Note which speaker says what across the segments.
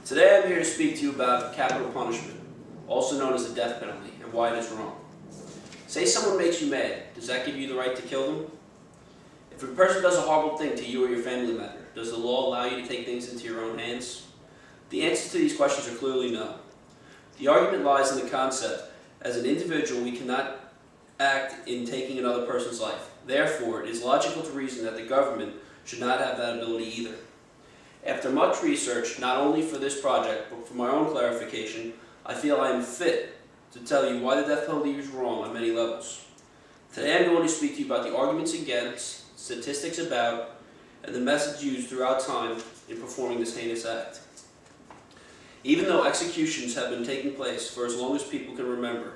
Speaker 1: Today I'm here to speak to you about capital punishment, also known as the death penalty, and why it is wrong. Say someone makes you mad, does that give you the right to kill them? If a person does a horrible thing to you or your family member, does the law allow you to take things into your own hands? The answers to these questions are clearly no. The argument lies in the concept, as an individual we cannot act in taking another person's life. Therefore, it is logical to reason that the government should not have that ability either. After much research, not only for this project, but for my own clarification, I feel I am fit to tell you why the death penalty is wrong on many levels. Today I'm going to speak to you about the arguments against, statistics about, and the methods used throughout time in performing this heinous act. Even though executions have been taking place for as long as people can remember,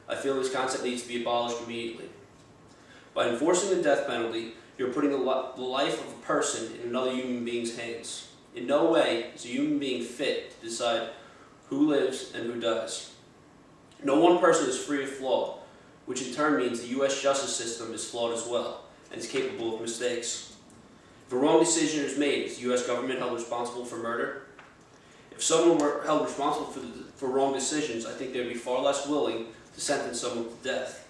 Speaker 1: I feel this concept needs to be abolished immediately. By enforcing the death penalty, you're putting the life of a person in another human being's hands. In no way is a human being fit to decide who lives and who dies. No one person is free of flaw, which in turn means the U.S. justice system is flawed as well, and is capable of mistakes. If a wrong decision is made, is the U.S. government held responsible for murder? If someone were held responsible for wrong decisions, I think they would be far less willing to sentence someone to death.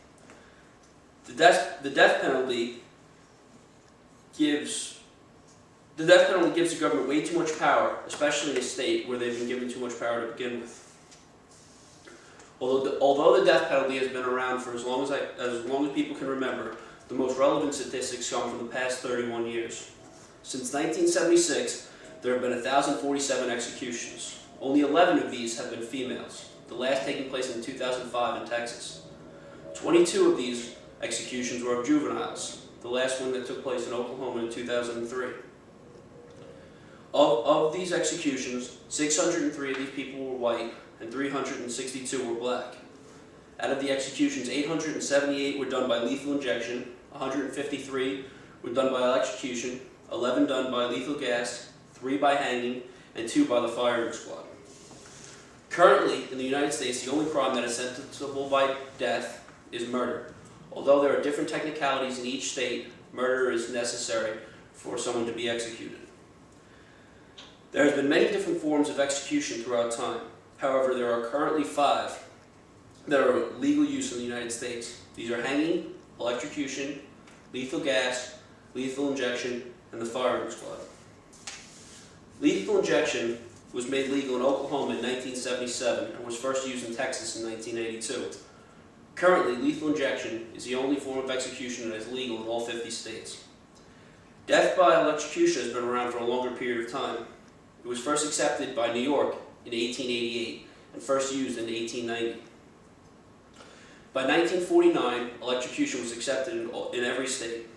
Speaker 1: The death penalty gives the government way too much power, especially in a state where they've been given too much power to begin with. Although the death penalty has been around for as long as people can remember, the most relevant statistics come from the past 31 years. Since 1976, there have been 1,047 executions. Only 11 of these have been females, the last taking place in 2005 in Texas. 22 of these executions were of juveniles, the last one that took place in Oklahoma in 2003. Of these executions, 603 of these people were white and 362 were black. Out of the executions, 878 were done by lethal injection, 153 were done by electrocution, 11 done by lethal gas, 3 by hanging, and 2 by the firing squad. Currently, in the United States, the only crime that is sentenciable by death is murder. Although there are different technicalities in each state, murder is necessary for someone to be executed. There has been many different forms of execution throughout time. However, there are currently 5 that are legal use in the United States. These are hanging, electrocution, lethal gas, lethal injection, and the firing squad. Lethal injection was made legal in Oklahoma in 1977 and was first used in Texas in 1982. Currently, lethal injection is the only form of execution that is legal in all 50 states. Death by electrocution has been around for a longer period of time. It was first accepted by New York in 1888 and first used in 1890. By 1949, electrocution was accepted in every state.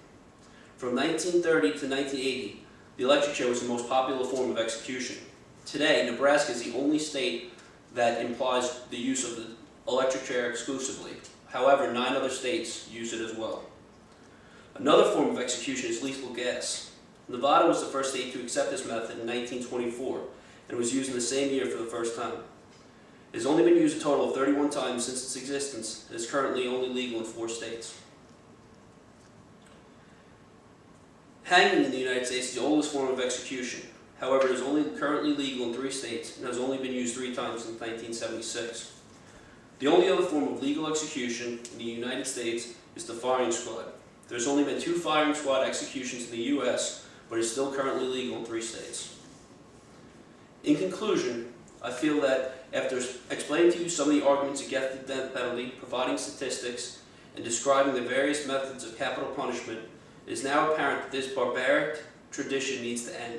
Speaker 1: From 1930 to 1980, the electric chair was the most popular form of execution. Today, Nebraska is the only state that implies the use of the electric chair exclusively. However, 9 other states use it as well. Another form of execution is lethal gas. Nevada was the first state to accept this method in 1924 and was used in the same year for the first time. It has only been used a total of 31 times since its existence and is currently only legal in 4 states. Hanging in the United States is the oldest form of execution. However, it is only currently legal in 3 states and has only been used 3 times since 1976. The only other form of legal execution in the United States is the firing squad. There's only been 2 firing squad executions in the U.S., but is still currently legal in 3 states. In conclusion, I feel that after explaining to you some of the arguments against the death penalty, providing statistics, and describing the various methods of capital punishment, it is now apparent that this barbaric tradition needs to end.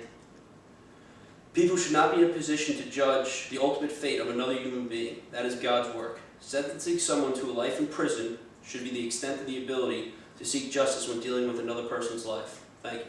Speaker 1: People should not be in a position to judge the ultimate fate of another human being. That is God's work. Sentencing someone to a life in prison should be the extent of the ability to seek justice when dealing with another person's life. Thank you.